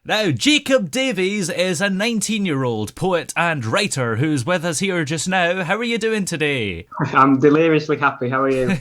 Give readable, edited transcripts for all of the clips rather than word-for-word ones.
Now, Jacob Davies is a 19-year-old poet and writer who's with us here just now. How are you doing today? I'm deliriously happy. How are you?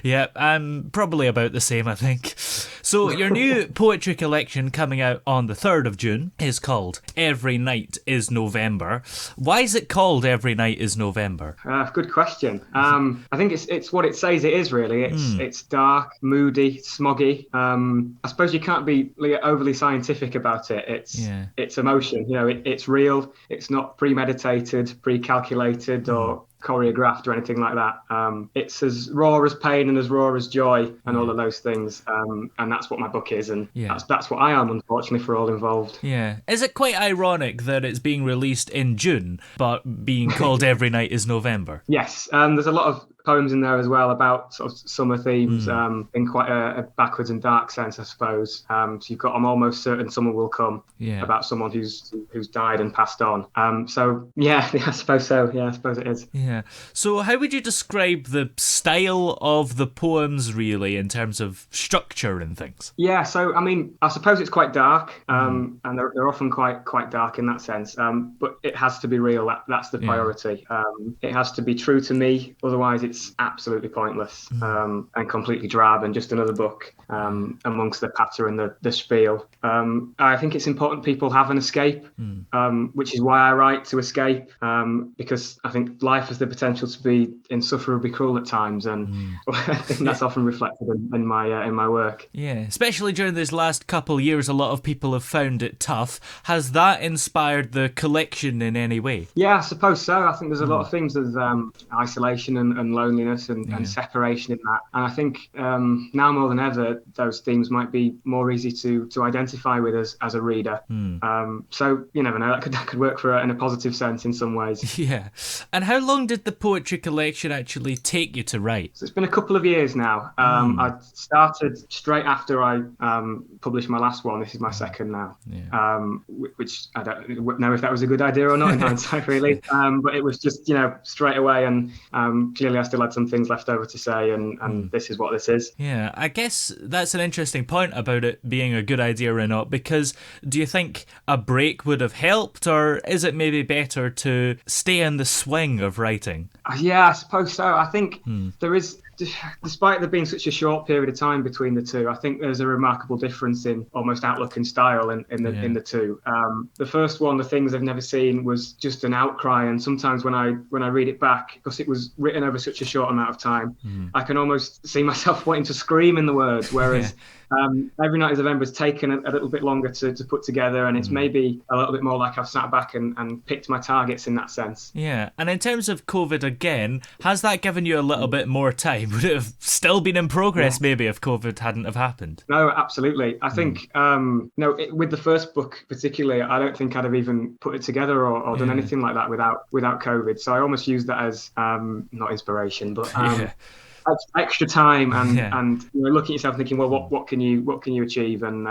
Yeah, I'm probably about the same, I think. So, your new poetry collection coming out on the 3rd of June is called Every Night is November. Why is it called Every Night is November? Good question. I think it's what it says it is, really. It's dark, moody, smoggy. I suppose you can't be overly scientific about it. Yeah. It's emotion. It's real. It's not premeditated, pre-calculated, or choreographed or anything like that. It's as raw as pain and as raw as joy and all of those things. And that's what my book is, and that's what I am, unfortunately, for all involved. Yeah. Is it quite ironic that it's being released in June, but being called Every Night is November? Yes, there's a lot of poems in there as well about sort of summer themes in quite a backwards and dark sense, I suppose. So you've got "I'm almost certain summer will come," about someone who's died and passed on. So yeah, I suppose so. Yeah, I suppose it is. Yeah. So how would you describe the style of the poems, really, in terms of structure and things? Yeah, so I mean, I suppose it's quite dark, and they're often quite dark in that sense. But it has to be real. That's the priority. It has to be true to me, otherwise it's absolutely pointless and completely drab and just another book amongst the patter and the spiel. I think it's important people have an escape, which is why I write to escape, because I think life has the potential to be insufferably cruel at times, and I think that's often reflected in my work. Yeah, especially during these last couple years, a lot of people have found it tough. Has that inspired the collection in any way? Yeah, I suppose so. I think there's a lot of themes of isolation and loneliness and separation in that. And I think now more than ever, those themes might be more easy to identify with as a reader. So you never know, that could work in a positive sense in some ways. Yeah. And how long did the poetry collection actually take you to write? So it's been a couple of years now. I started straight after I published my last one. This is my second now, which I don't know if that was a good idea or not in hindsight, really. But it was just, straight away, and clearly I still had some things left over to say, and this is what this is. Yeah, I guess that's an interesting point about it being a good idea or not, because do you think a break would have helped, or is it maybe better to stay in the swing of writing? Yeah, I suppose so. I think there is, despite there being such a short period of time between the two, I think there's a remarkable difference in almost outlook and style in the two. The first one, The Things I've Never Seen, was just an outcry, and sometimes when I read it back, because it was written over such a short amount of time, I can almost see myself wanting to scream in the words, whereas Every Night is November has taken a little bit longer to put together, and it's maybe a little bit more like I've sat back and picked my targets in that sense. Yeah, and in terms of COVID again, has that given you a little bit more time? Would it have still been in progress maybe if COVID hadn't have happened? No, absolutely. I think with the first book particularly, I don't think I'd have even put it together or done anything like that without COVID. So I almost used that as not inspiration, but extra time and looking at yourself and thinking, well, what can you achieve, and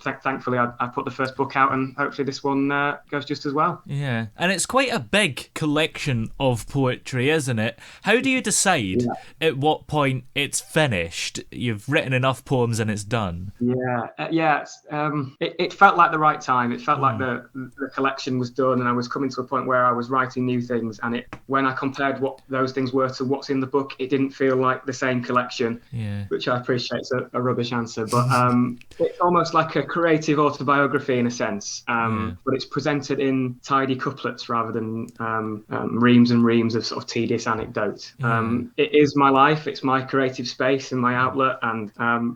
thankfully I put the first book out, and hopefully this one goes just as well. Yeah, and it's quite a big collection of poetry, isn't it? How do you decide at what point it's finished? You've written enough poems and it's done. It felt like the right time. It felt like the collection was done, and I was coming to a point where I was writing new things, and when I compared what those things were to what's in the book, it didn't feel like the same collection, which I appreciate is a rubbish answer, but it's almost like a creative autobiography in a sense, but it's presented in tidy couplets rather than reams and reams of sort of tedious anecdotes. It is my life, it's my creative space and my outlet, and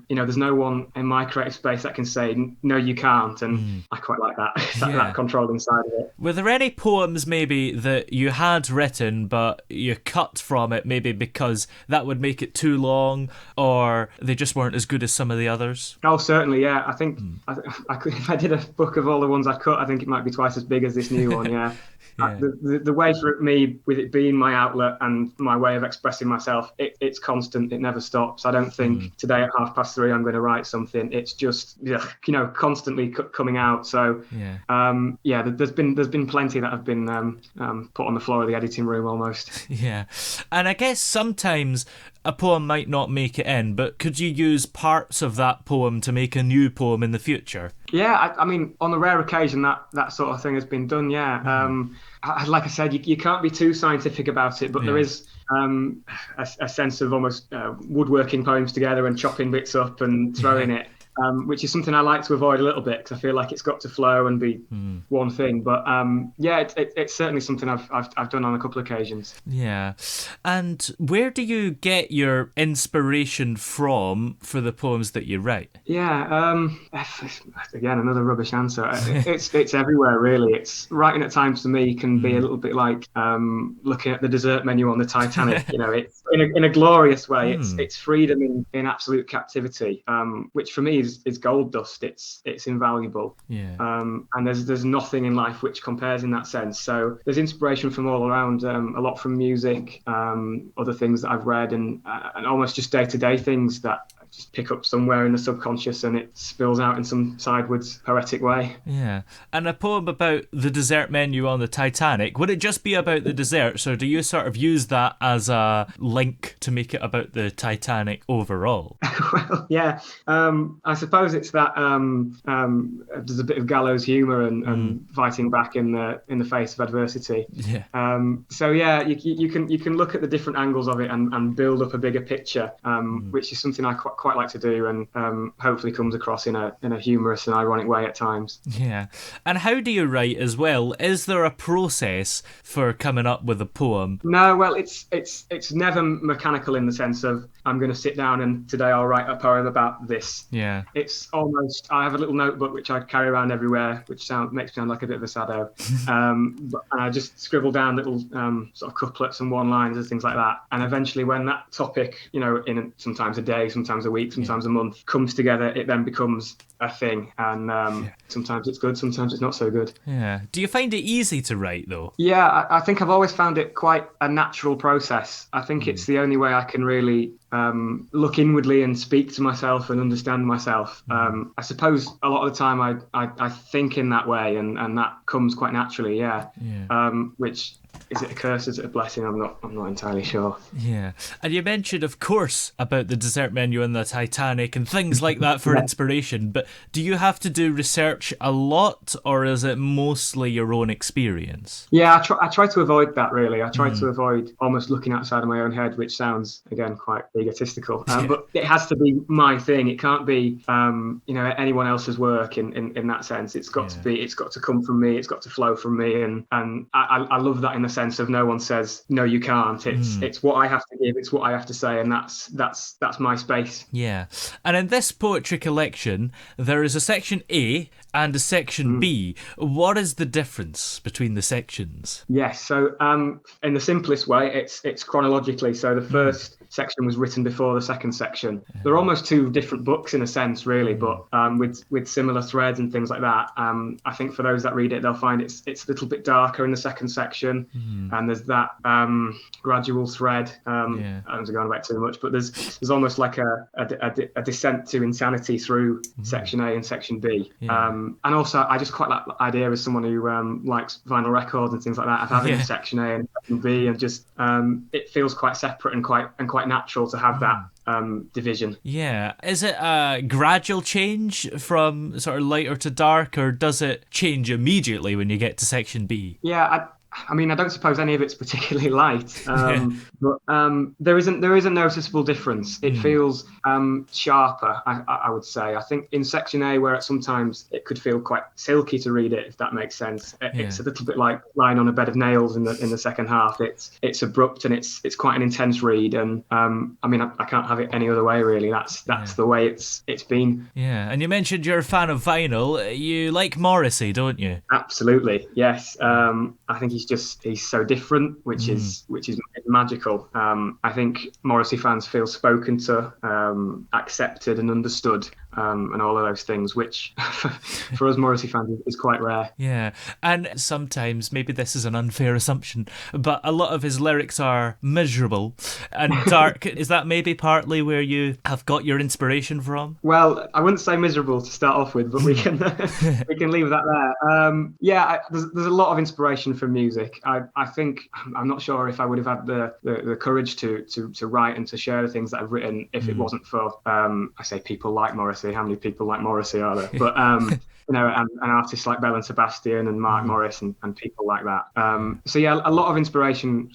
there's no one in my creative space that can say no, you can't, and I quite like that that controlling side of it. Were there any poems maybe that you had written but you cut from it, maybe because that would make it too long, or they just weren't as good as some of the others? Oh, certainly, yeah. I think if I did a book of all the ones I cut, I think it might be twice as big as this new one, yeah. The way for me, with it being my outlet and my way of expressing myself, it's constant, it never stops. I don't think today at 3:30 I'm going to write something. It's just constantly coming out. So there's been plenty that have been put on the floor of the editing room almost. Yeah, and I guess sometimes sometimes a poem might not make it in, but could you use parts of that poem to make a new poem in the future? Yeah, I mean, on a rare occasion, that sort of thing has been done. Yeah, like I said, you can't be too scientific about it, but there is a sense of almost woodworking poems together and chopping bits up and throwing it. Which is something I like to avoid a little bit because I feel like it's got to flow and be one thing. But it's certainly something I've done on a couple of occasions. Yeah. And where do you get your inspiration from for the poems that you write? Yeah, again, another rubbish answer. It's everywhere, really. It's writing at times for me can be a little bit like looking at the dessert menu on the Titanic. It's in a glorious way. It's freedom in absolute captivity, which for me is gold dust. It's invaluable. Yeah. And there's nothing in life which compares in that sense. So there's inspiration from all around. A lot from music, other things that I've read, and almost just day-to-day things that I just pick up somewhere in the subconscious and it spills out in some sidewards poetic way. Yeah. And a poem about the dessert menu on the Titanic, would it just be about the desserts, or do you sort of use that as a link to make it about the Titanic overall? Well, yeah. I suppose it's that there's a bit of gallows humour and fighting back in the face of adversity. Yeah. So yeah, you can look at the different angles of it and build up a bigger picture, which is something I quite like to do, and hopefully comes across in a humorous and ironic way at times. Yeah. And how do you write as well? Is there a process for coming up with a poem? No, well, it's never mechanical in the sense of I'm going to sit down and today I'll write a poem about this. Yeah. It's almost, I have a little notebook which I carry around everywhere, which makes me sound like a bit of a saddo. And I just scribble down little sort of couplets and one-liners and things like that. And eventually when that topic, in sometimes a day, sometimes a week, sometimes a month, comes together, it then becomes a thing. And sometimes it's good, sometimes it's not so good. Yeah. Do you find it easy to write, though? Yeah, I think I've always found it quite a natural process. I think it's the only way I can really look inwardly and speak to myself and understand myself. I suppose a lot of the time I think in that way, and that comes quite naturally. Yeah. Which is it a curse? Is it a blessing? I'm not entirely sure. Yeah. And you mentioned, of course, about the dessert menu and the Titanic and things like that for inspiration. But do you have to do research a lot, or is it mostly your own experience? Yeah, I try to avoid that, really. I try to avoid almost looking outside of my own head, which sounds, again, quite egotistical. But it has to be my thing. It can't be, anyone else's work in that sense. It's got to be. It's got to come from me. It's got to flow from me. And I love that in the sense of no one says no, you can't. It's what I have to give. It's what I have to say, and that's my space. Yeah. And in this poetry collection, there is a section A and a section B. What is the difference between the sections? Yes. So in the simplest way, it's chronologically. So the first section was written before the second section. They're almost two different books in a sense, really, but with similar threads and things like that. I think for those that read it, they'll find it's a little bit darker in the second section, and there's that gradual thread. I don't go on about too much, but there's almost like a descent to insanity through section A and section B. And also, I just quite like the idea as someone who likes vinyl records and things like that of having section A and section B, and just it feels quite separate and quite natural to have that division. Yeah. Is it a gradual change from sort of lighter to dark, or does it change immediately when you get to section B? Yeah, I mean, I don't suppose any of it's particularly light, but there is a noticeable difference. It feels sharper, I would say. I think in section A, where sometimes it could feel quite silky to read it, if that makes sense. It's a little bit like lying on a bed of nails in the second half. It's abrupt and it's quite an intense read. And I mean, I can't have it any other way, really. That's the way it's been. Yeah, and you mentioned you're a fan of vinyl. You like Morrissey, don't you? Absolutely, yes. I think he's so different, which is magical. I think Morrissey fans feel spoken to, accepted and understood, and all of those things, which for us Morrissey fans is quite rare. Yeah, and sometimes, maybe this is an unfair assumption, but a lot of his lyrics are miserable and dark. Is that maybe partly where you have got your inspiration from? Well, I wouldn't say miserable to start off with, but we can we can leave that there. There's a lot of inspiration from music. I think I'm not sure if I would have had the courage to write and to share the things that I've written if it wasn't for I say people like Morrissey. How many people like Morrissey are there? But and artists like Bell and Sebastian and Mark Morris and people like that. So yeah, a lot of inspiration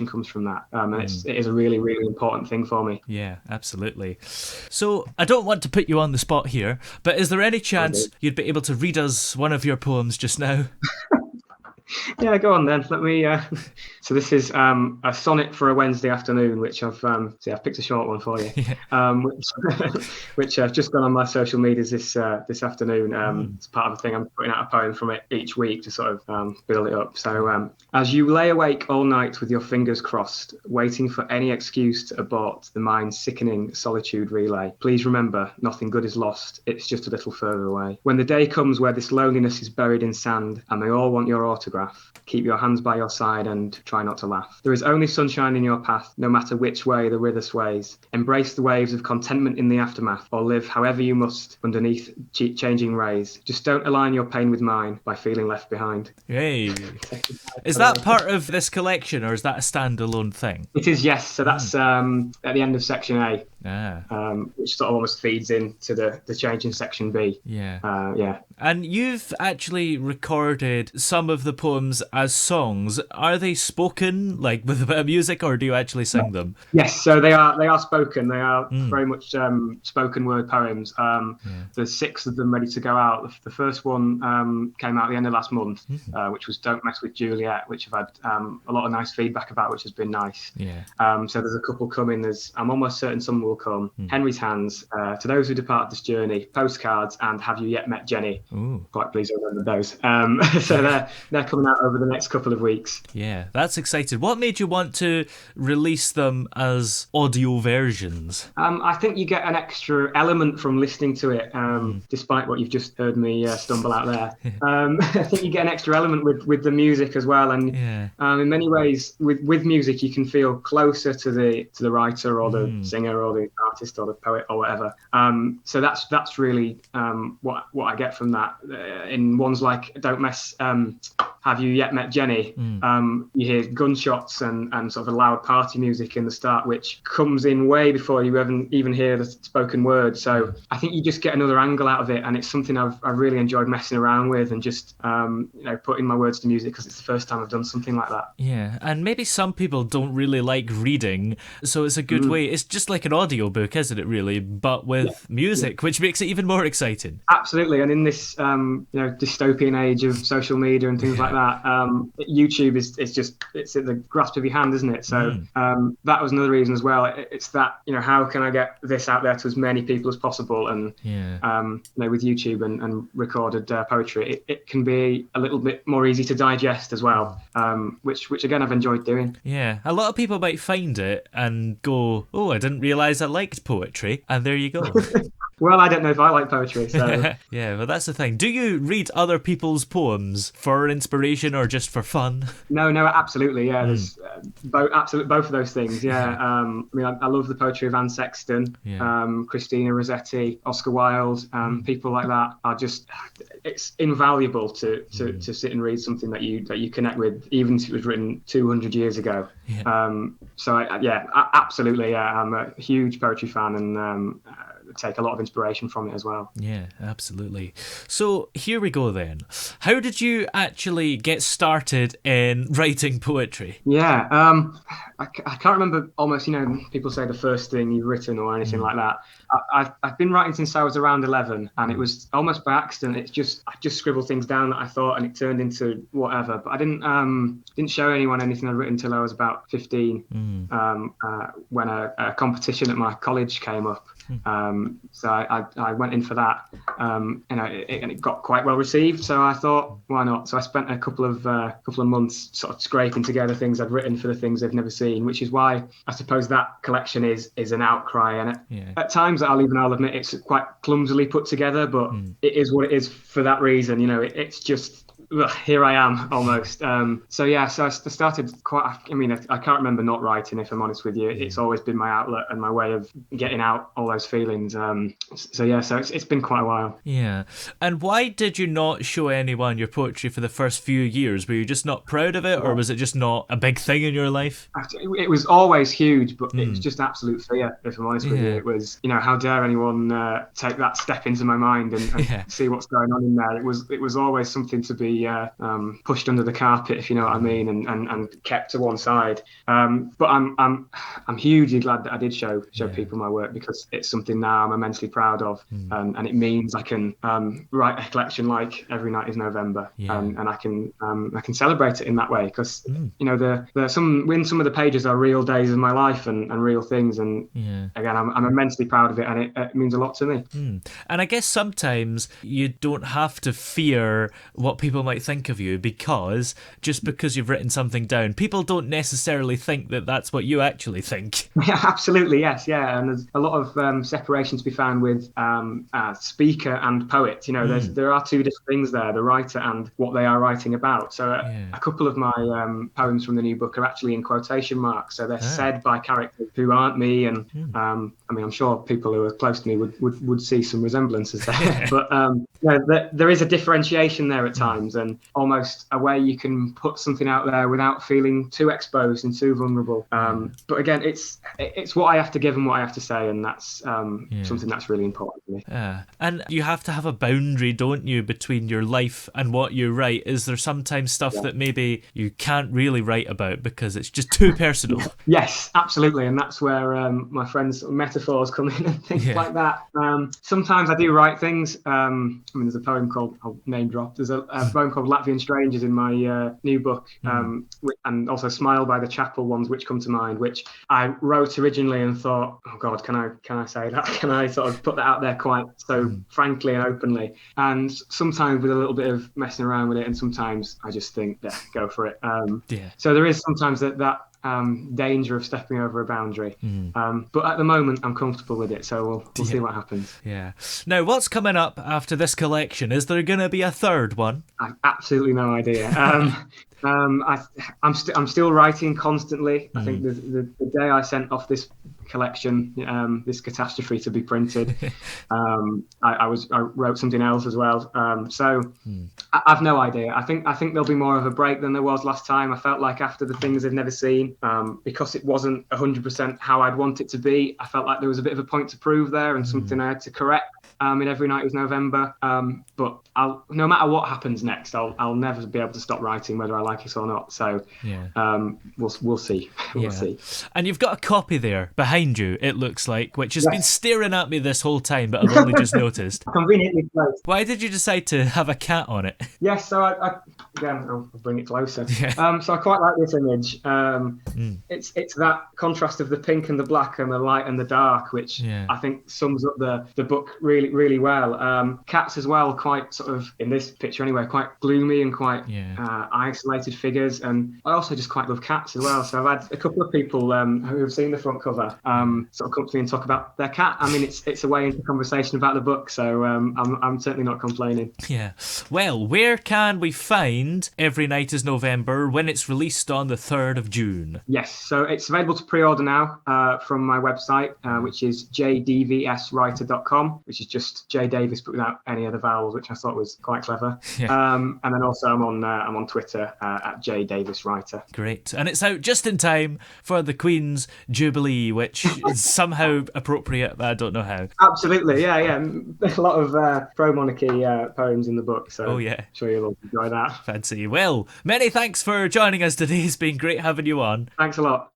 comes from that, and it is a really, really important thing for me. Yeah, absolutely. So I don't want to put you on the spot here, but is there any chance you'd be able to read us one of your poems just now? Yeah, go on then. Let me. So this is a sonnet for a Wednesday afternoon, which I've picked a short one for you, which I've just gone on my social medias this afternoon. It's part of the thing. I'm putting out a poem from it each week to sort of build it up. So as you lay awake all night with your fingers crossed, waiting for any excuse to abort the mind's sickening solitude relay, please remember nothing good is lost. It's just a little further away. When the day comes where this loneliness is buried in sand and they all want your autograph, keep your hands by your side and try not to laugh. There is only sunshine in your path, no matter which way the river sways. Embrace the waves of contentment in the aftermath, or live however you must underneath changing rays. Just don't align your pain with mine by feeling left behind. Hey. Is that part of this collection, or is that a standalone thing? It is, yes. So that's at the end of section A. Which sort of almost feeds into the change in section B. Yeah. And you've actually recorded some of the poems as songs. Are they spoken, like with a bit of music, or do you actually sing them? Yes, so they are spoken. They are very much spoken word poems. There's 6 of them ready to go out. The first one came out at the end of last month, which was Don't Mess with Juliet, which I've had a lot of nice feedback about, which has been nice. So there's a couple coming. I'm almost certain some will come. Henry's Hands, To Those Who Depart This Journey, Postcards, and Have You Yet Met Jenny? Ooh. Quite pleased I remembered those. So they're coming out over the next couple of weeks. Yeah, that's exciting. What made you want to release them as audio versions? I think you get an extra element from listening to it, despite what you've just heard me stumble out there. I think you get an extra element with the music as well, and in many ways, with music, you can feel closer to the writer or the singer or the artist or the poet or whatever. So that's really what I get from that. In ones like Don't Mess, Have You Yet Met Jenny? You hear gunshots and sort of a loud party music in the start, which comes in way before you even hear the spoken word. So I think you just get another angle out of it, and it's something I've really enjoyed messing around with and just putting my words to music, because it's the first time I've done something like that. Yeah, and maybe some people don't really like reading, so it's a good way. It's just like an audiobook, isn't it, really, but with music, which makes it even more exciting. Absolutely, and in this dystopian age of social media and things like that, YouTube is it's at the grasp of your hand, isn't it? So that was another reason as well. It's that, how can I get this out there to as many people as possible? And with YouTube and recorded poetry, it can be a little bit more easy to digest as well, which again I've enjoyed doing. Yeah, a lot of people might find it and go, "Oh, I didn't realise I liked poetry," and there you go. Well, I don't know if I like poetry, so... Yeah, well, that's the thing. Do you read other people's poems for inspiration or just for fun? No, absolutely, yeah. There's both of those things, yeah. I love the poetry of Anne Sexton, Christina Rossetti, Oscar Wilde, people like that are just... It's invaluable to sit and read something that you connect with, even if it was written 200 years ago. Absolutely, yeah. I'm a huge poetry fan and... take a lot of inspiration from it as well. Yeah, absolutely. So here we go then. How did you actually get started in writing poetry? Yeah, I can't remember almost, people say the first thing you've written or anything like that. I've been writing since I was around 11, and it was almost by accident. I just scribbled things down that I thought, and it turned into whatever. But I didn't show anyone anything I'd written until I was about 15, when a competition at my college came up. So I went in for that, and it got quite well received. So I thought, why not? So I spent a couple of months sort of scraping together things I'd written for the things they've never seen, which is why I suppose that collection is an outcry. And at times, I'll admit it's quite clumsily put together, but it is what it is for that reason. It's just. Here I am almost. So I started I can't remember not writing, if I'm honest with you. It's always been my outlet and my way of getting out all those feelings. So it's been quite a while. Yeah. And why did you not show anyone your poetry for the first few years? Were you just not proud of it, or was it just not a big thing in your life? It was always huge, but it was just absolute fear, if I'm honest with you. It was, how dare anyone take that step into my mind and see what's going on in there. It was always something to be pushed under the carpet, if you know what I mean, and kept to one side. But I'm hugely glad that I did show people my work, because it's something now I'm immensely proud of, and it means I can write a collection like Every Night is November, and I can celebrate it in that way, because some of the pages are real days of my life and real things, and again I'm immensely proud of it, and it means a lot to me. And I guess sometimes you don't have to fear what people might think of you, because just because you've written something down, people don't necessarily think that that's what you actually think. Yeah, absolutely, yes, yeah. And there's a lot of separation to be found with speaker and poet. There are two different things there, the writer and what they are writing about. So a couple of my poems from the new book are actually in quotation marks, so they're said by characters who aren't me, and I'm sure people who are close to me would see some resemblances there. But there is a differentiation there at times, and almost a way you can put something out there without feeling too exposed and too vulnerable. But again, it's what I have to give and what I have to say, and that's something that's really important to me. And you have to have a boundary, don't you, between your life and what you write? Is there sometimes stuff that maybe you can't really write about because it's just too personal? Yes, absolutely, and that's where my friends' metaphors come in and things like that. Sometimes I do write things. There's a poem called, I'll name drop, there's a poem called Latvian Strangers in my new book, and also Smile by the Chapel ones which come to mind, which I wrote originally and thought, oh God, can I say that? Can I sort of put that out there quite so frankly and openly? And sometimes with a little bit of messing around with it, and sometimes I just think, yeah, go for it. So there is sometimes that danger of stepping over a boundary. But at the moment, I'm comfortable with it, so we'll see what happens. Yeah. Now, what's coming up after this collection? Is there going to be a third one? I've absolutely no idea. I'm still writing constantly. I think the day I sent off this collection, this catastrophe to be printed, I wrote something else as well. I've no idea. I think there'll be more of a break than there was last time. I felt like after the things they've never seen, because it wasn't 100% how I'd want it to be, I felt like there was a bit of a point to prove there and something I had to correct. In Every Night is November, but no matter what happens next, I'll never be able to stop writing, whether I like it or not. So we'll see. We'll see. And you've got a copy there behind you, it looks like, which has been staring at me this whole time, but I've only just noticed. Conveniently placed. Why did you decide to have a cat on it? Yes, so again, I'll bring it closer. So I quite like this image. It's that contrast of the pink and the black and the light and the dark, which I think sums up the book really well. Cats as well, quite sort of, in this picture anyway, quite gloomy and quite isolated figures, and I also just quite love cats as well. So I've had a couple of people who have seen the front cover sort of come to me and talk about their cat. I mean, it's a way into conversation about the book, so I'm certainly not complaining. Yeah. Well, where can we find Every Night is November when it's released on the 3rd of June? Yes, so it's available to pre-order now from my website, which is jdvswriter.com, which is just J Davies but without any other vowels, which I thought was quite clever. And then also I'm on Twitter at jdaviswriter. Great, and it's out just in time for the Queen's Jubilee, which is somehow appropriate, but I don't know how. Absolutely, yeah. There's a lot of pro-monarchy poems in the book, so I'm sure you'll all enjoy that. Fancy. Well, many thanks for joining us today. It's been great having you on. Thanks a lot.